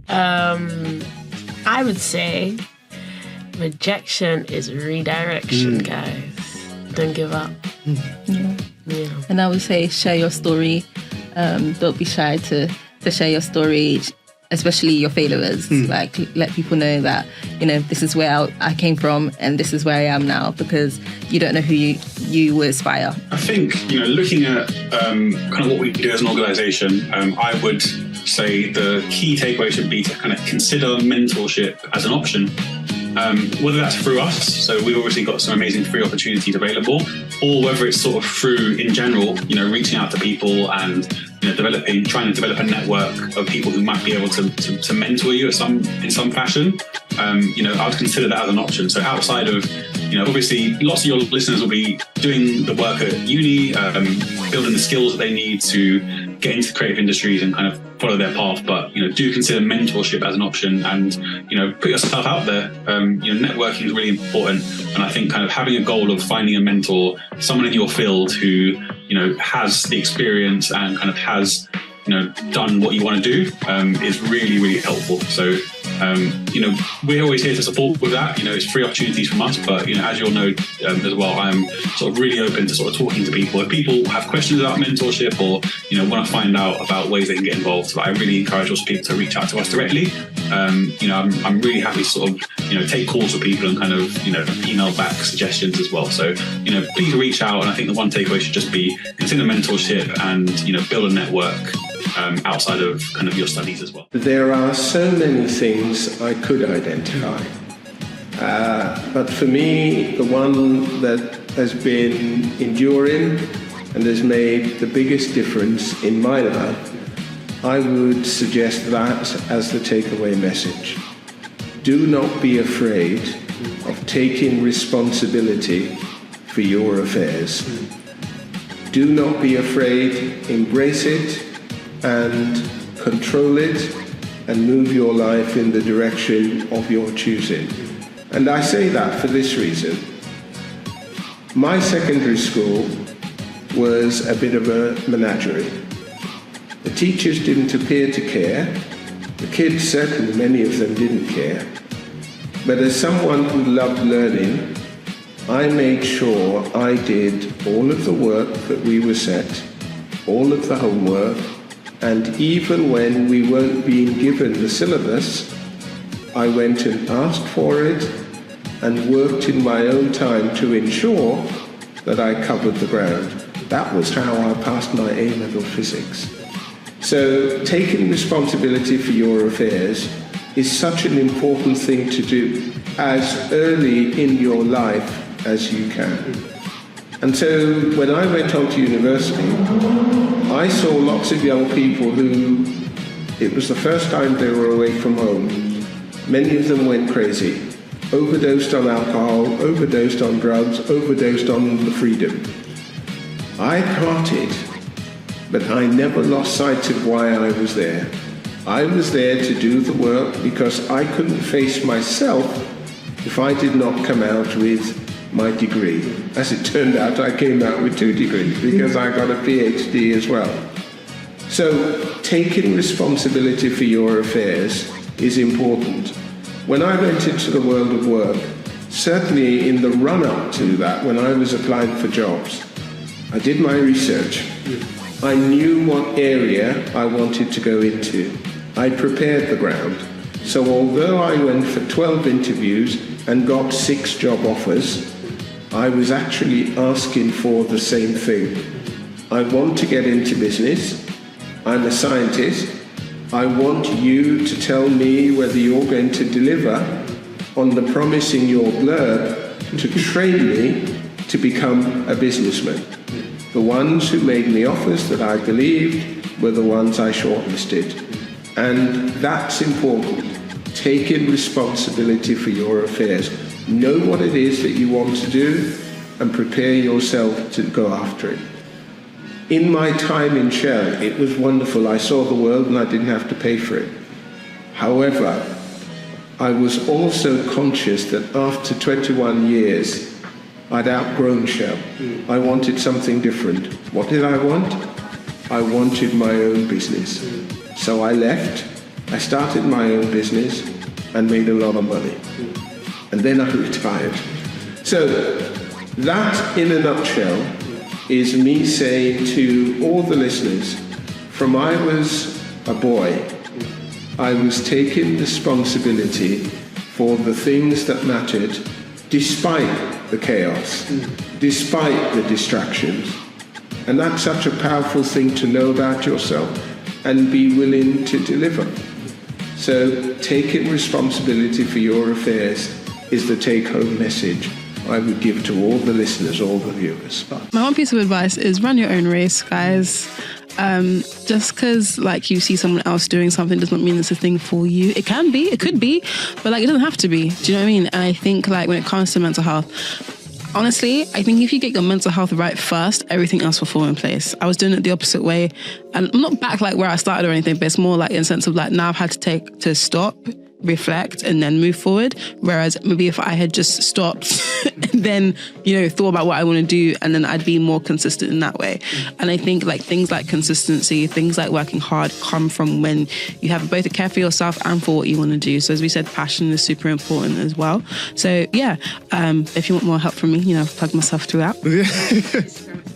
I would say rejection is redirection, guys. Don't give up. Yeah. Yeah. And I would say share your story. Don't be shy to share your story, especially your failures. Like, let people know that, this is where I came from and this is where I am now, because you don't know who you will aspire. I think, looking at kind of what we do as an organisation, I would say the key takeaway should be to kind of consider mentorship as an option. Whether that's through us, so we've obviously got some amazing free opportunities available, or whether it's sort of through, in general, reaching out to people and trying to develop a network of people who might be able to mentor you in some fashion. I would consider that as an option. So outside of, obviously lots of your listeners will be doing the work at uni, building the skills that they need to get into creative industries and kind of follow their path. But, do consider mentorship as an option and, put yourself out there. Networking is really important. And I think kind of having a goal of finding a mentor, someone in your field who, has the experience and kind of has, done what you want to do is really, really helpful. So, we're always here to support with that. It's free opportunities from us, but, as you'll know as well, I'm sort of really open to sort of talking to people. If people have questions about mentorship or, want to find out about ways they can get involved, but I really encourage also people to reach out to us directly. I'm really happy to sort of, take calls with people and kind of, email back suggestions as well. So, please reach out. And I think the one takeaway should just be consider mentorship and, build a network outside of kind of your studies as well. There are so many things I could identify. But for me, the one that has been enduring and has made the biggest difference in my life, I would suggest that as the takeaway message. Do not be afraid of taking responsibility for your affairs. Do not be afraid, embrace it and control it and move your life in the direction of your choosing. And I say that for this reason. My secondary school was a bit of a menagerie. The teachers didn't appear to care. The kids, certainly many of them, didn't care. But as someone who loved learning, I made sure I did all of the work that we were set, all of the homework, and even when we weren't being given the syllabus, I went and asked for it and worked in my own time to ensure that I covered the ground. That was how I passed my A-level physics. So taking responsibility for your affairs is such an important thing to do as early in your life as you can. And so when I went on to university, I saw lots of young people who, it was the first time they were away from home. Many of them went crazy, overdosed on alcohol, overdosed on drugs, overdosed on the freedom. I parted, but I never lost sight of why I was there. I was there to do the work because I couldn't face myself if I did not come out with my degree. As it turned out, I came out with 2 degrees because I got a PhD as well. So taking responsibility for your affairs is important. When I went into the world of work, certainly in the run-up to that, when I was applying for jobs, I did my research. I knew what area I wanted to go into. I prepared the ground. So although I went for 12 interviews and got 6 job offers, I was actually asking for the same thing. I want to get into business. I'm a scientist. I want you to tell me whether you're going to deliver on the promise in your blurb to train me to become a businessman. The ones who made me offers that I believed were the ones I shortlisted. And that's important. Taking responsibility for your affairs. Know what it is that you want to do and prepare yourself to go after it. In my time in Shell, it was wonderful. I saw the world and I didn't have to pay for it. However, I was also conscious that after 21 years, I'd outgrown Shell. I wanted something different. What did I want? I wanted my own business. So I left I started my own business and made a lot of money. And then I retired. So that, in a nutshell, is me saying to all the listeners, from I was a boy, I was taking responsibility for the things that mattered, despite the chaos, despite the distractions. And that's such a powerful thing to know about yourself and be willing to deliver. So taking responsibility for your affairs is the take-home message I would give to all the listeners, all the viewers. My one piece of advice is run your own race, guys. Just because like you see someone else doing something does not mean it's a thing for you. It can be, it could be, but like it doesn't have to be. Do you know what I mean? And I think like when it comes to mental health, honestly, I think if you get your mental health right first, everything else will fall in place. I was doing it the opposite way. And I'm not back like where I started or anything, but it's more like in the sense of like now I've had to stop, reflect, and then move forward. Whereas maybe if I had just stopped and then, thought about what I want to do, and then I'd be more consistent in that way. And I think like things like consistency, things like working hard come from when you have both a care for yourself and for what you want to do. So as we said, passion is super important as well. So yeah, if you want more help from me, I've plugged myself throughout.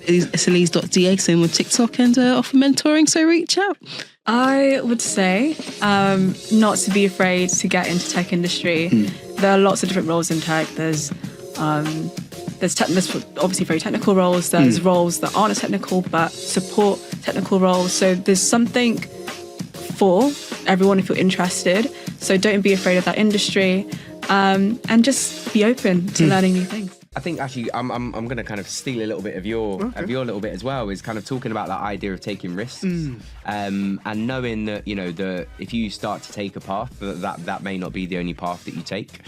It's Elise.da, same with TikTok, and offer mentoring, so reach out. I would say not to be afraid to get into tech industry. There are lots of different roles in tech. There's obviously very technical roles. There's roles that aren't as technical but support technical roles. So there's something for everyone if you're interested. So don't be afraid of that industry, and just be open to learning new things. I think actually I'm going to kind of steal a little bit of your little bit as well, is kind of talking about that idea of taking risks, and knowing that if you start to take a path that may not be the only path that you take.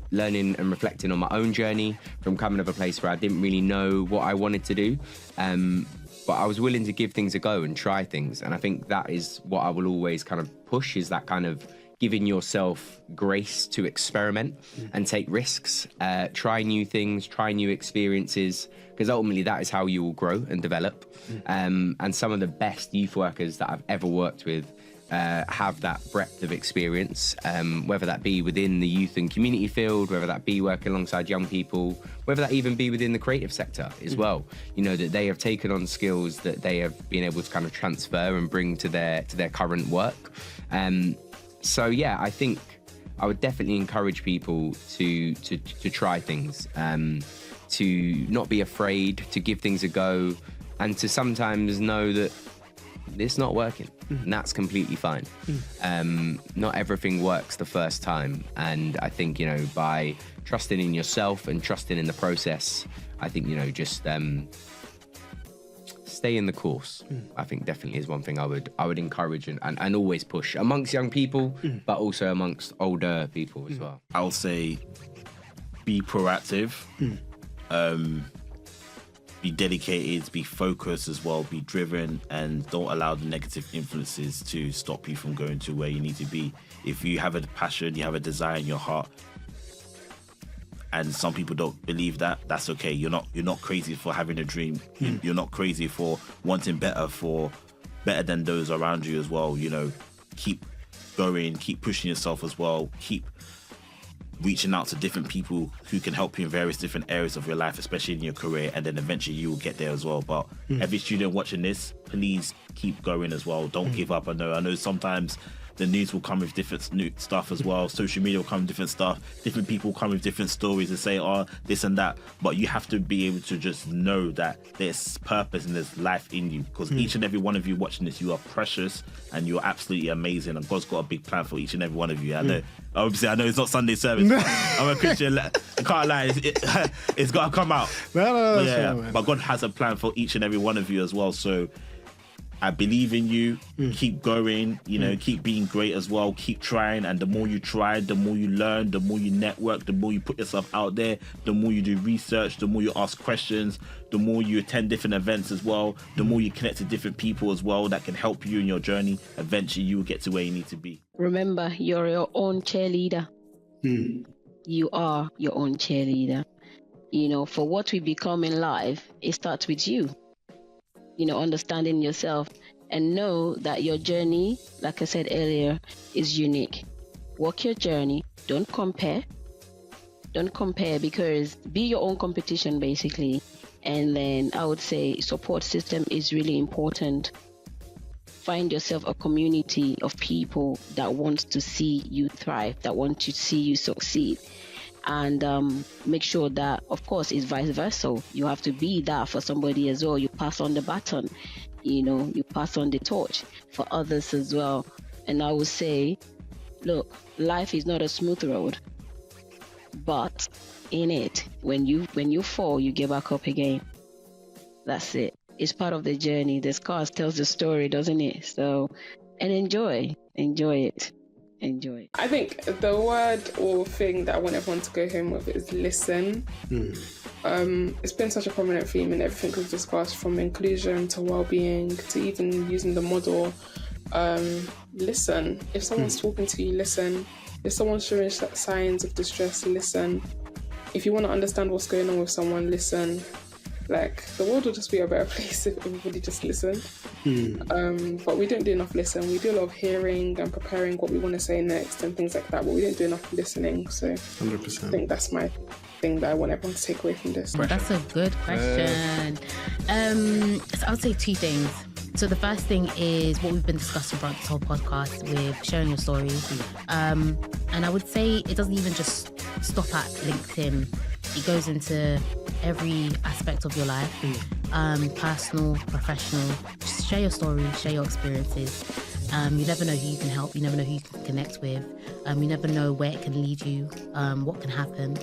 Learning and reflecting on my own journey from coming of a place where I didn't really know what I wanted to do, but I was willing to give things a go and try things. And I think that is what I will always kind of push, is that kind of giving yourself grace to experiment and take risks, try new things, try new experiences, because ultimately that is how you will grow and develop. And some of the best youth workers that I've ever worked with have that breadth of experience, whether that be within the youth and community field, whether that be working alongside young people, whether that even be within the creative sector as well. That they have taken on skills that they have been able to kind of transfer and bring to their current work. So yeah, I think I would definitely encourage people to try things, to not be afraid, to give things a go, and to sometimes know that it's not working. And that's completely fine. Not everything works the first time. And I think, by trusting in yourself and trusting in the process, I think, just stay in the course. I think definitely is one thing I would encourage and always push amongst young people, but also amongst older people as well. I'll say be proactive, be dedicated, be focused as well, be driven, and don't allow the negative influences to stop you from going to where you need to be. If you have a passion, you have a desire in your heart, and some people don't believe that, that's okay. You're not crazy for having a dream. You're not crazy for wanting better than those around you as well. Keep going, keep pushing yourself as well, keep reaching out to different people who can help you in various different areas of your life, especially in your career, and then eventually you will get there as well. But every student watching this, please keep going as well. Don't give up. I know sometimes the news will come with different new stuff as well. Social media will come with different stuff. Different people come with different stories and say, this and that. But you have to be able to just know that there's purpose and there's life in you. Because each and every one of you watching this, you are precious and you're absolutely amazing. And God's got a big plan for each and every one of you. I know. Obviously, I know it's not Sunday service. I'm a Christian. I can't lie. It's got to come out. No, but God has a plan for each and every one of you as well. So I believe in you. Keep going, keep being great as well. Keep trying. And the more you try, the more you learn, the more you network, the more you put yourself out there, the more you do research, the more you ask questions, the more you attend different events as well, the more you connect to different people as well that can help you in your journey. Eventually, you will get to where you need to be. Remember, you're your own cheerleader. You are your own cheerleader. For what we become in life, it starts with you. understanding yourself, and know that your journey, like I said earlier, is unique. Walk your journey. Don't compare. Don't compare, because be your own competition, basically. And then I would say support system is really important. Find yourself a community of people that wants to see you thrive, that want to see you succeed. And make sure that, of course, it's vice versa. You have to be that for somebody as well. You pass on the baton, you pass on the torch for others as well. And I would say, look, life is not a smooth road, but in it, when you fall, you get back up again. That's it. It's part of the journey. The scars tells the story, doesn't it? So, and enjoy it. I think the word or thing that I want everyone to go home with is listen. It's been such a prominent theme in everything we've discussed, from inclusion to well-being to even using the model. Listen. If someone's talking to you, listen. If someone's showing signs of distress, listen. If you want to understand what's going on with someone, listen. Like, the world would just be a better place if everybody just listened. But we don't do enough listening. We do a lot of hearing and preparing what we want to say next and things like that, but we don't do enough listening. So 100%. I think that's my thing that I want everyone to take away from this. That's a good question. So I would say two things. So the first thing is what we've been discussing throughout this whole podcast with sharing your story. And I would say it doesn't even just stop at LinkedIn. It goes into every aspect of your life, personal, professional. Just share your story, share your experiences. You never know who you can help. You never know who you can connect with. You never know where it can lead you, what can happen.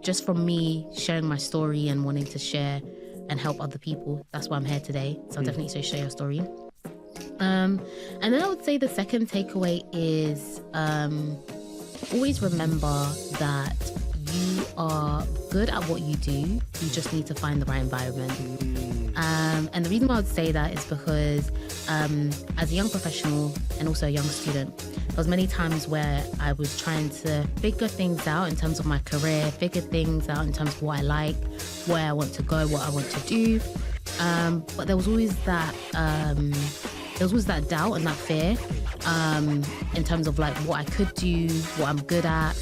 Just from me sharing my story and wanting to share and help other people, that's why I'm here today. So I'll definitely say share your story. And then I would say the second takeaway is always remember that you are good at what you do. You just need to find the right environment. And the reason why I would say that is because as a young professional and also a young student, there was many times where I was trying to figure things out in terms of my career, figure things out in terms of what I like, where I want to go, what I want to do. But there was always that doubt and that fear in terms of like what I could do, what I'm good at.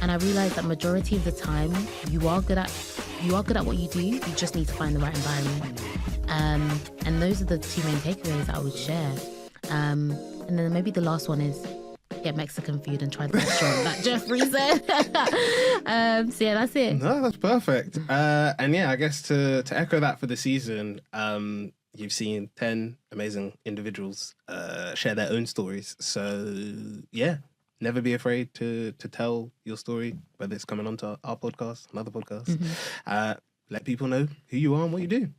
And I realized that majority of the time you are good at what you do. You just need to find the right environment. And those are the two main takeaways that I would share. And then maybe the last one is get Mexican food and try the restaurant that Jeffrey said. So yeah, that's it. No, that's perfect. And yeah, I guess to echo that for the season, you've seen 10 amazing individuals share their own stories. So yeah, never be afraid to tell your story, whether it's coming onto our podcast, another podcast. Let people know who you are and what you do.